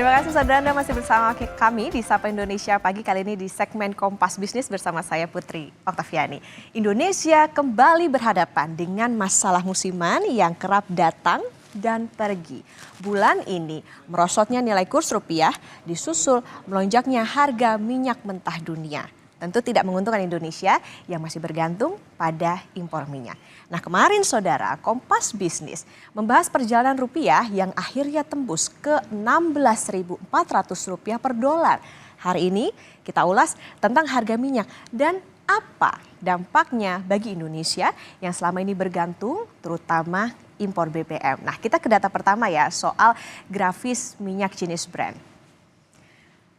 Terima kasih saudara Anda masih bersama kami di Sapa Indonesia Pagi kali ini di segmen Kompas Bisnis bersama saya Putri Oktaviani. Indonesia kembali berhadapan dengan masalah musiman yang kerap datang dan pergi. Bulan ini merosotnya nilai kurs rupiah disusul melonjaknya harga minyak mentah dunia. Tentu tidak menguntungkan Indonesia yang masih bergantung pada impor minyak. Nah kemarin saudara, Kompas Bisnis membahas perjalanan rupiah yang akhirnya tembus ke Rp16.400 per dolar. Hari ini kita ulas tentang harga minyak dan apa dampaknya bagi Indonesia yang selama ini bergantung terutama impor BBM. Nah kita ke data pertama ya soal grafis minyak jenis Brent.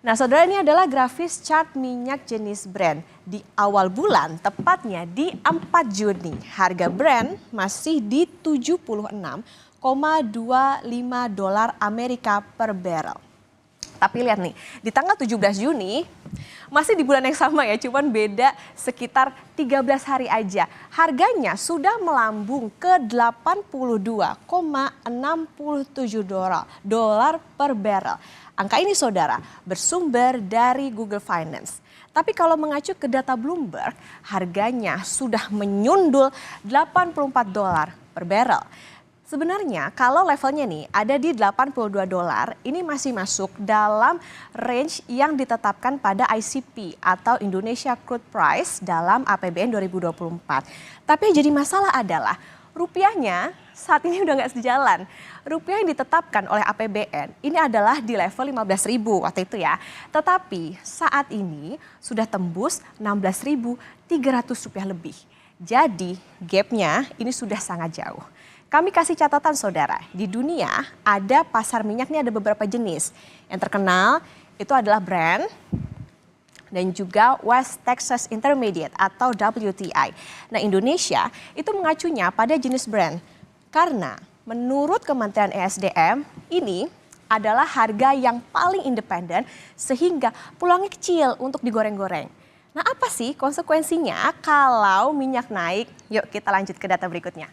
Nah saudara, ini adalah grafis chart minyak jenis Brent. Di awal bulan, tepatnya di 4 Juni, harga Brent masih di 76,25 dolar Amerika per barrel. Tapi lihat nih, di tanggal 17 Juni, masih di bulan yang sama ya, cuman beda sekitar 13 hari aja. Harganya sudah melambung ke 82,67 dolar per barrel. Angka ini saudara bersumber dari Google Finance. Tapi kalau mengacu ke data Bloomberg, harganya sudah menyundul 84 dolar per barrel. Sebenarnya kalau levelnya nih ada di 82 dolar, ini masih masuk dalam range yang ditetapkan pada ICP atau Indonesia Crude Price dalam APBN 2024. Tapi yang jadi masalah adalah rupiahnya saat ini udah nggak sejalan. Rupiah yang ditetapkan oleh APBN ini adalah di level 15.000 waktu itu ya. Tetapi saat ini sudah tembus 16.300 rupiah lebih. Jadi gapnya ini sudah sangat jauh. Kami kasih catatan saudara, di dunia ada pasar minyak nih ada beberapa jenis. Yang terkenal itu adalah Brent dan juga West Texas Intermediate atau WTI. Nah Indonesia itu mengacunya pada jenis Brent. Karena menurut Kementerian ESDM ini adalah harga yang paling independen sehingga peluangnya kecil untuk digoreng-goreng. Nah apa sih konsekuensinya kalau minyak naik? Yuk kita lanjut ke data berikutnya.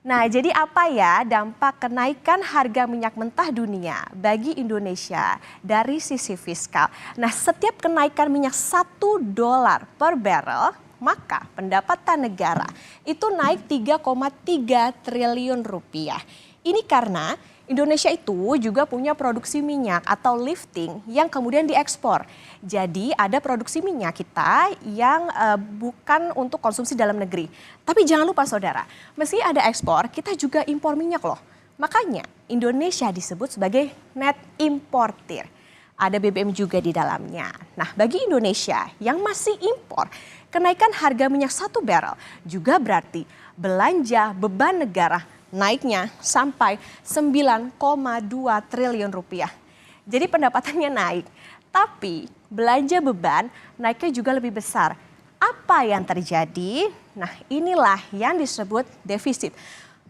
Nah jadi apa ya dampak kenaikan harga minyak mentah dunia bagi Indonesia dari sisi fiskal? Nah setiap kenaikan minyak 1 dolar per barrel, maka pendapatan negara itu naik 3,3 triliun rupiah. Ini karena Indonesia itu juga punya produksi minyak atau lifting yang kemudian diekspor. Jadi ada produksi minyak kita yang bukan untuk konsumsi dalam negeri. Tapi jangan lupa saudara, meski ada ekspor kita juga impor minyak loh. Makanya Indonesia disebut sebagai net importer. Ada BBM juga di dalamnya. Nah bagi Indonesia yang masih impor, kenaikan harga minyak 1 barrel juga berarti belanja beban negara naiknya sampai 9,2 triliun rupiah. Jadi pendapatannya naik, tapi belanja beban naiknya juga lebih besar. Apa yang terjadi? Nah inilah yang disebut defisit.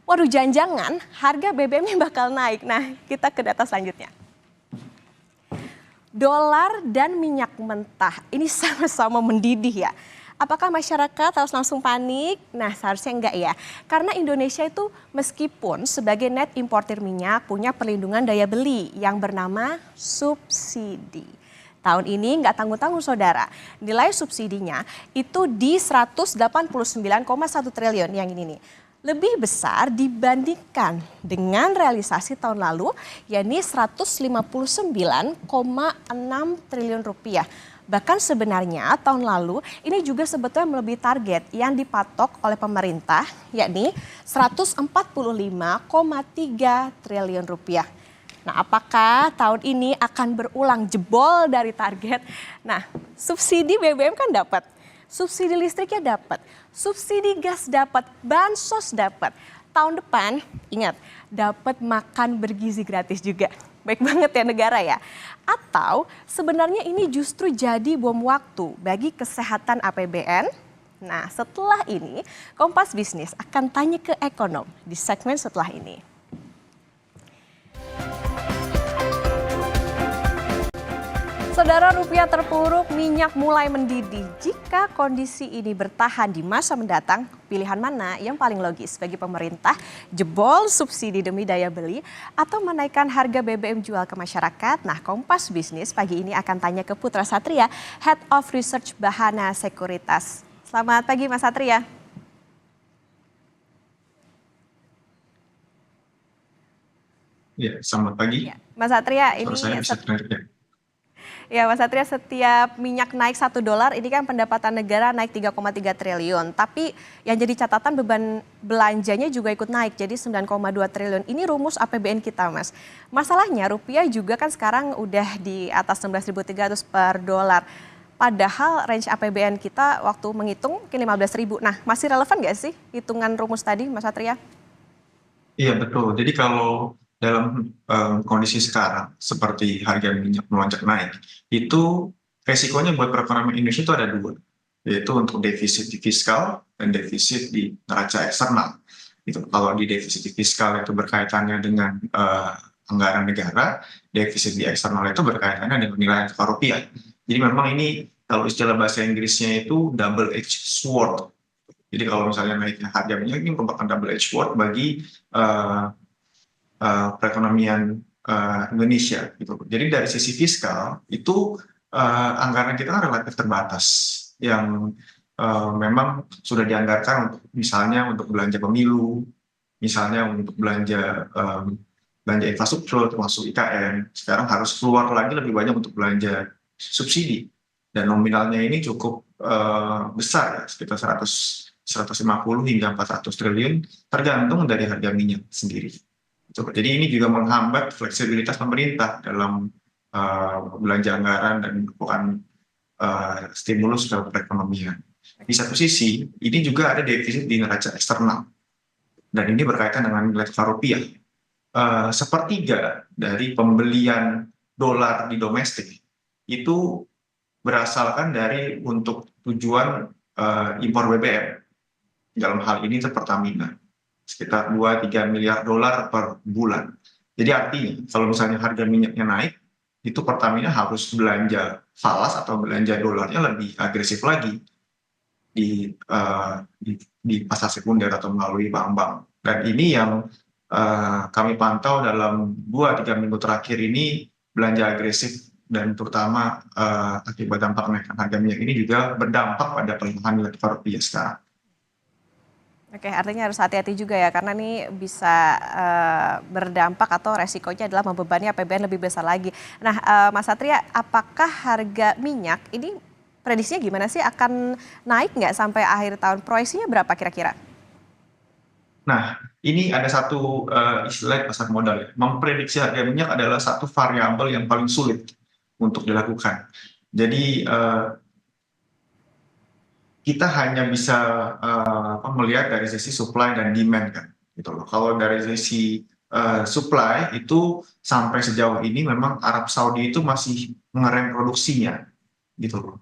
Waduh jangan-jangan harga BBM-nya bakal naik. Nah kita ke data selanjutnya. Dolar dan minyak mentah ini sama-sama mendidih ya. Apakah masyarakat harus langsung panik? Nah seharusnya enggak ya. Karena Indonesia itu meskipun sebagai net importer minyak punya perlindungan daya beli yang bernama subsidi. Tahun ini nggak tanggung-tanggung saudara. Nilai subsidinya itu di 189,1 triliun yang ini nih. Lebih besar dibandingkan dengan realisasi tahun lalu yakni 159,6 triliun rupiah. Bahkan sebenarnya tahun lalu ini juga sebetulnya melebihi target yang dipatok oleh pemerintah yakni 145,3 triliun rupiah. Nah apakah tahun ini akan berulang jebol dari target? Nah subsidi BBM kan dapat. Subsidi listriknya dapat, subsidi gas dapat, bansos dapat. Tahun depan, ingat, dapat makan bergizi gratis juga. Baik banget ya negara ya. Atau sebenarnya ini justru jadi bom waktu bagi kesehatan APBN. Nah setelah ini, Kompas Bisnis akan tanya ke ekonom di segmen setelah ini. Saudara, rupiah terpuruk, minyak mulai mendidih. Jika kondisi ini bertahan di masa mendatang, pilihan mana yang paling logis bagi pemerintah? Jebol subsidi demi daya beli atau menaikkan harga BBM jual ke masyarakat? Nah, Kompas Bisnis pagi ini akan tanya ke Putra Satria, Head of Research Bahana Sekuritas. Selamat pagi, Mas Satria. Ya, selamat pagi. Ya, Mas Satria, Suara saya bisa terdengar ya? ya, Mas Satria, setiap minyak naik $1, ini kan pendapatan negara naik 3,3 triliun. Tapi yang jadi catatan beban belanjanya juga ikut naik, jadi 9,2 triliun. Ini rumus APBN kita, Mas. Masalahnya rupiah juga kan sekarang udah di atas 16.300 per dolar. Padahal range APBN kita waktu menghitung mungkin 15.000. Nah, masih relevan nggak sih hitungan rumus tadi, Mas Satria? Iya, betul. Jadi kalau dalam kondisi sekarang, seperti harga minyak melonjak naik, itu resikonya buat perekonomian Indonesia itu ada dua, yaitu untuk defisit di fiskal dan defisit di neraca eksternal. Itu kalau di defisit di fiskal itu berkaitannya dengan anggaran negara, defisit di eksternal itu berkaitannya dengan nilai tukar rupiah. Jadi memang ini kalau istilah bahasa Inggrisnya itu double edged sword. Jadi kalau misalnya naiknya harga minyak ini merupakan double edged sword bagi uh, perekonomian Indonesia gitu. Jadi dari sisi fiskal itu anggaran kita kan relatif terbatas yang memang sudah dianggarkan untuk misalnya untuk belanja pemilu, misalnya untuk belanja infrastruktur termasuk IKN. Sekarang harus keluar lagi lebih banyak untuk belanja subsidi dan nominalnya ini cukup besar ya, sekitar 150 hingga 400 triliun tergantung dari harga minyak sendiri. Jadi ini juga menghambat fleksibilitas pemerintah dalam belanja anggaran dan melakukan stimulus ke perekonomian. Di satu sisi, ini juga ada defisit di neraca eksternal, dan ini berkaitan dengan nilai tukar rupiah. Sepertiga dari pembelian dolar di domestik itu berasalkan dari untuk tujuan impor BBM. Dalam hal ini itu Pertamina, sekitar 2-3 miliar dolar per bulan. Jadi artinya kalau misalnya harga minyaknya naik, itu Pertamina harus belanja falas atau belanja dolarnya lebih agresif lagi di pasar sekunder atau melalui bank-bank. Dan ini yang kami pantau dalam 2-3 minggu terakhir ini, belanja agresif dan terutama akibat dampak kenaikan harga minyak ini juga berdampak pada pelemahan nilai tukar rupiah sekarang. Oke, artinya harus hati-hati juga ya, karena ini bisa berdampak atau resikonya adalah membebani APBN lebih besar lagi. Nah, Mas Satria, apakah harga minyak ini prediksinya gimana sih? Akan naik nggak sampai akhir tahun? Proyeksinya berapa kira-kira? Nah, ini ada satu istilah pasar modal ya. Memprediksi harga minyak adalah satu variabel yang paling sulit untuk dilakukan. Jadi kita hanya bisa melihat dari sisi supply dan demand kan, gitu loh. Kalau dari sisi supply itu sampai sejauh ini memang Arab Saudi itu masih mengerem produksinya, gitu loh.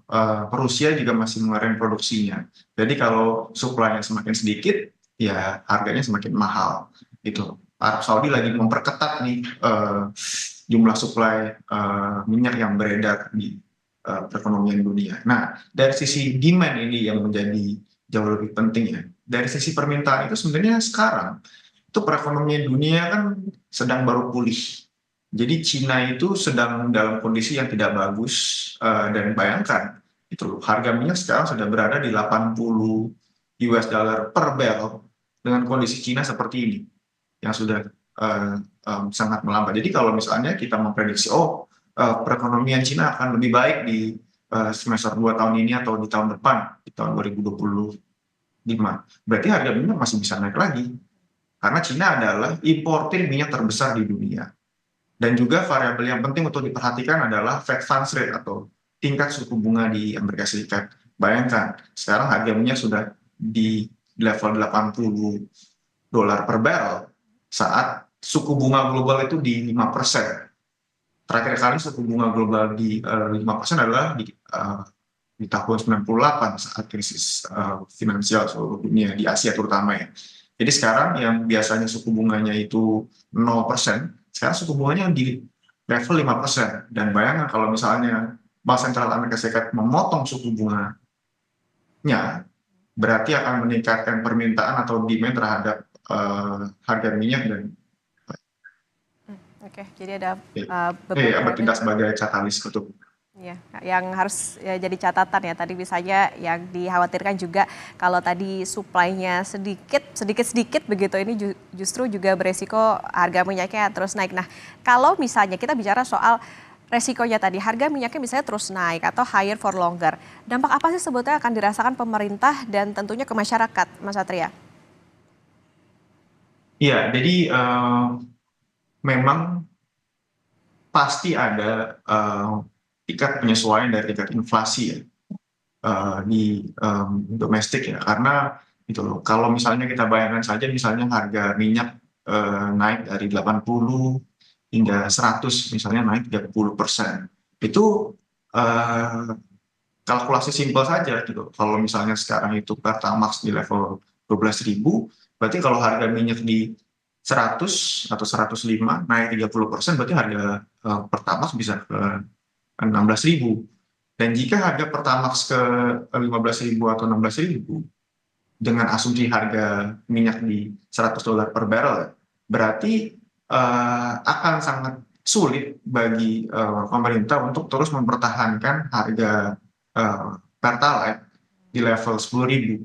Rusia juga masih mengerem produksinya. Jadi kalau supply-nya semakin sedikit, ya harganya semakin mahal, gitu. Arab Saudi lagi memperketat nih jumlah supply minyak yang beredar di perekonomian dunia. Nah, dari sisi demand ini yang menjadi jauh lebih penting ya. Dari sisi permintaan itu sebenarnya sekarang itu perekonomian dunia kan sedang baru pulih. Jadi Cina itu sedang dalam kondisi yang tidak bagus, dan bayangkan itu harga minyak sekarang sudah berada di 80 US dollar per barrel dengan kondisi Cina seperti ini yang sudah sangat melambat. Jadi kalau misalnya kita memprediksi perekonomian Cina akan lebih baik di semester 2 tahun ini atau di tahun depan, di tahun 2025. Berarti harga minyak masih bisa naik lagi. Karena Cina adalah importir minyak terbesar di dunia. Dan juga variabel yang penting untuk diperhatikan adalah Fed Funds Rate atau tingkat suku bunga di Amerika Serikat. Bayangkan, sekarang harga minyak sudah di level 80 dolar per barrel saat suku bunga global itu di 5%. Terakhir kali suku bunga global di 5% adalah di tahun 98 saat krisis finansial seluruh dunia di Asia terutama ya. Jadi sekarang yang biasanya suku bunganya itu 0%, sekarang suku bunganya di level 5%. Dan bayangkan kalau misalnya Bank Sentral Amerika Serikat memotong suku bunganya, berarti akan meningkatkan permintaan atau demand terhadap harga minyak dan Oke, jadi ada beberapa variabel bertindak sebagai katalis untuk. ya, yang harus ya, jadi catatan ya tadi misalnya yang dikhawatirkan juga kalau tadi supply-nya sedikit begitu ini justru juga beresiko harga minyaknya terus naik. Nah, kalau misalnya kita bicara soal resikonya tadi harga minyaknya misalnya terus naik atau higher for longer, dampak apa sih sebetulnya akan dirasakan pemerintah dan tentunya ke masyarakat, Mas Satria? Iya, jadi memang pasti ada tingkat penyesuaian dari tingkat inflasi ya di domestik ya, karena gitu loh. Kalau misalnya kita bayangkan saja misalnya harga minyak naik dari 80 hingga 100, misalnya naik 30%. Itu eh, kalkulasi simpel saja gitu. Kalau misalnya sekarang itu Pertamax di level 12.000, berarti kalau harga minyak di 100 atau 105 naik 30%, berarti harga Pertamax bisa ke 16.000. Dan jika harga Pertamax ke 15.000 atau 16.000 dengan asumsi harga minyak di $100 per barrel, berarti akan sangat sulit bagi pemerintah untuk terus mempertahankan harga Pertalite di level 10.000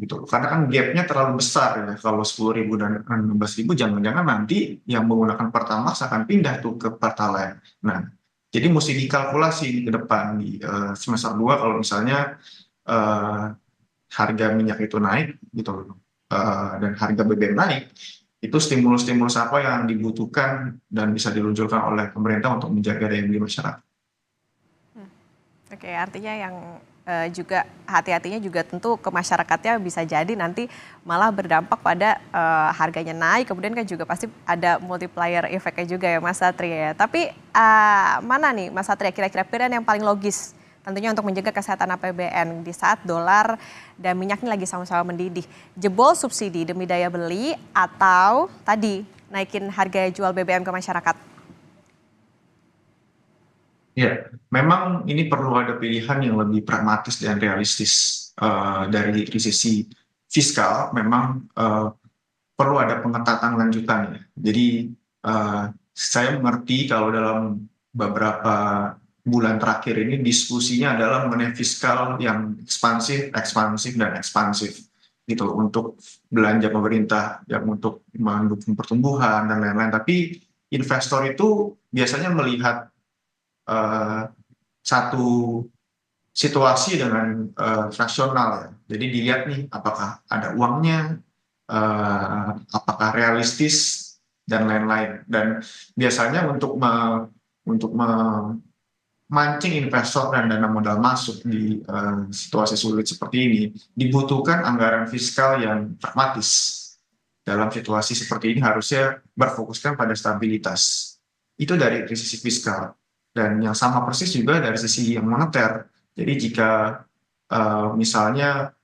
gitu. Karena kan gapnya terlalu besar ya. Kalau 10.000 dan 16.000, jangan-jangan nanti yang menggunakan Pertamax akan pindah tuh ke Pertalite. Nah, jadi mesti dikalkulasi ke depan di semester 2 kalau misalnya eh, harga minyak itu naik gitu, dan harga BBM naik, itu stimulus-stimulus apa yang dibutuhkan dan bisa diluncurkan oleh pemerintah untuk menjaga daya beli masyarakat. Oke, artinya yang juga hati-hatinya juga tentu ke masyarakatnya bisa jadi nanti malah berdampak pada harganya naik, kemudian kan juga pasti ada multiplier efeknya juga ya Mas Satria. Tapi mana nih Mas Satria kira-kira pilihan yang paling logis tentunya untuk menjaga kesehatan APBN di saat dolar dan minyak ini lagi sama-sama mendidih. Jebol subsidi demi daya beli atau tadi naikin harga jual BBM ke masyarakat? Ya, memang ini perlu ada pilihan yang lebih pragmatis dan realistis. Dari sisi fiskal, memang perlu ada pengetatan lanjutan ya. Jadi saya mengerti kalau dalam beberapa bulan terakhir ini diskusinya adalah mengenai fiskal yang ekspansif, ekspansif, dan ekspansif gitu loh, untuk belanja pemerintah yang untuk mendukung pertumbuhan dan lain-lain. Tapi investor itu biasanya melihat eh, satu situasi dengan rasional ya. Jadi dilihat nih apakah ada uangnya, apakah realistis dan lain-lain. Dan biasanya untuk memancing investor dan dana modal masuk di situasi sulit seperti ini, dibutuhkan anggaran fiskal yang pragmatis. Dalam situasi seperti ini harusnya berfokuskan pada stabilitas. Itu dari sisi fiskal. Dan yang sama persis juga dari sisi yang moneter. Jadi jika misalnya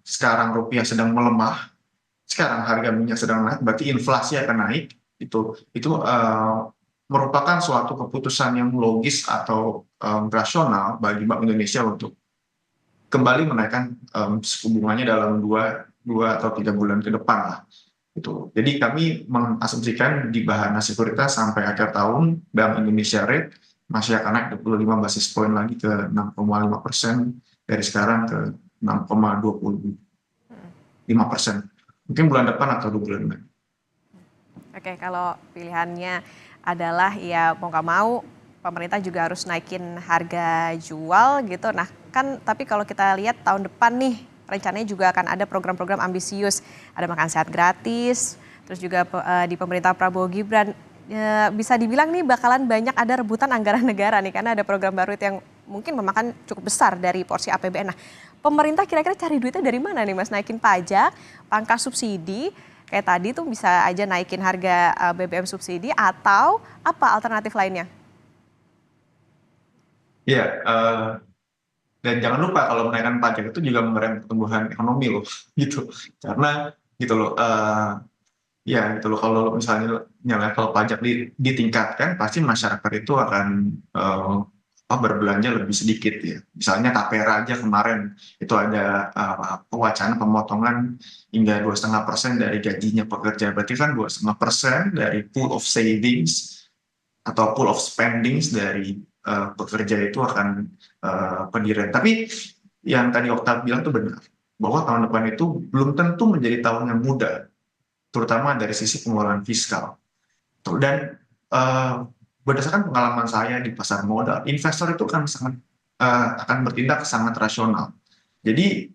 sekarang rupiah sedang melemah, sekarang harga minyak sedang naik, berarti inflasi akan naik. Itu merupakan suatu keputusan yang logis atau rasional bagi Bank Indonesia untuk kembali menaikkan suku bunganya dalam dua atau 3 bulan ke depan lah. Gitu. Jadi kami mengasumsikan di Bahana Sekuritas sampai akhir tahun Bank Indonesia rate masih akan naik 25 basis point lagi ke 6,5%, dari sekarang ke 6,25%. Mungkin bulan depan atau 2 bulan lagi. Oke, kalau pilihannya adalah ya mau nggak mau pemerintah juga harus naikin harga jual gitu. Nah kan tapi kalau kita lihat tahun depan nih rencananya juga akan ada program-program ambisius. Ada makan sehat gratis, terus juga di pemerintah Prabowo Gibran bisa dibilang nih bakalan banyak ada rebutan anggaran negara nih karena ada program baru itu yang mungkin memakan cukup besar dari porsi APBN. Nah pemerintah kira-kira cari duitnya dari mana nih Mas? Naikin pajak, pangkas subsidi, kayak tadi tuh bisa aja naikin harga BBM subsidi atau apa alternatif lainnya? Iya, dan jangan lupa kalau menaikkan pajak itu juga mengerem pertumbuhan ekonomi loh, gitu. Karena gitu loh, ya gitu loh, kalau misalnya level pajak ditingkatkan, pasti masyarakat itu akan berbelanja lebih sedikit ya. Misalnya Tapera aja kemarin itu ada wacana pemotongan hingga 2,5% dari gajinya pekerja. Berarti kan 2,5% dari pool of savings atau pool of spendings dari pekerja itu akan pendirian. Tapi yang tadi Okta bilang itu benar, bahwa tahun depan itu belum tentu menjadi tahun yang mudah, terutama dari sisi pengelolaan fiskal. Dan berdasarkan pengalaman saya di pasar modal, investor itu akan bertindak sangat rasional. Jadi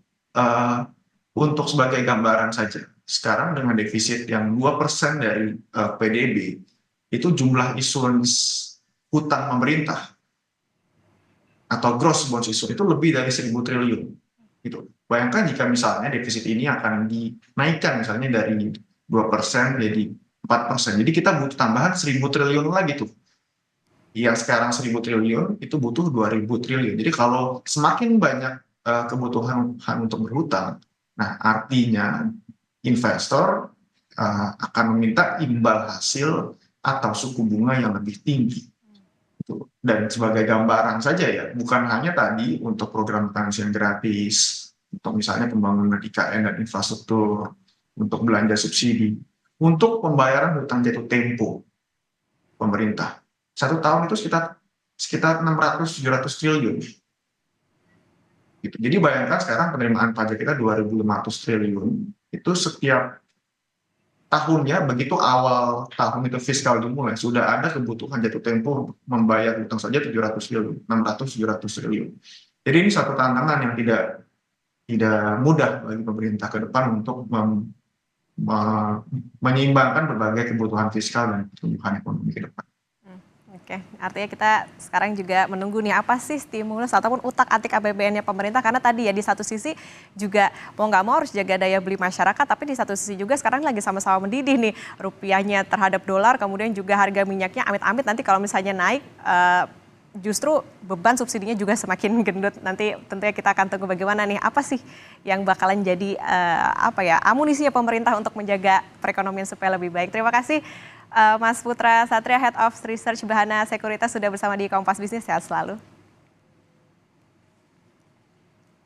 untuk sebagai gambaran saja, sekarang dengan defisit yang 2% dari PDB, itu jumlah issuance hutang pemerintah atau gross bonds issue itu lebih dari 1.000 triliun. Gitu. Bayangkan jika misalnya defisit ini akan dinaikkan misalnya dari 2% jadi 4%. Jadi kita butuh tambahan 1.000 triliun lagi tuh. Yang sekarang 1.000 triliun itu butuh 2.000 triliun. Jadi kalau semakin banyak kebutuhan untuk berhutang, nah artinya investor akan meminta imbal hasil atau suku bunga yang lebih tinggi. Dan sebagai gambaran saja ya, bukan hanya tadi untuk program makan gratis, untuk misalnya pembangunan IKN dan infrastruktur, untuk belanja subsidi, untuk pembayaran hutang jatuh tempo pemerintah. 1 tahun itu sekitar 600-700 triliun. Gitu. Jadi bayangkan sekarang penerimaan pajak kita 2.500 triliun, itu setiap tahunnya begitu awal tahun itu fiskal dimulai sudah ada kebutuhan jatuh tempo membayar utang saja 700 triliun, 600-700 triliun. Jadi ini satu tantangan yang tidak mudah bagi pemerintah ke depan untuk menyeimbangkan berbagai kebutuhan fiskal dan pertumbuhan ekonomi ke depan. Oke, artinya kita sekarang juga menunggu nih apa sih stimulus ataupun utak-atik APBN-nya pemerintah, karena tadi ya di satu sisi juga mau nggak mau harus jaga daya beli masyarakat, tapi di satu sisi juga sekarang lagi sama-sama mendidih nih rupiahnya terhadap dolar, kemudian juga harga minyaknya amit-amit nanti kalau misalnya naik justru beban subsidinya juga semakin gendut. Nanti tentunya kita akan tunggu bagaimana nih apa sih yang bakalan jadi amunisinya pemerintah untuk menjaga perekonomian supaya lebih baik. Terima kasih Mas Putra Satria, Head of Research Bahana Sekuritas sudah bersama di Kompas Bisnis. Sehat selalu.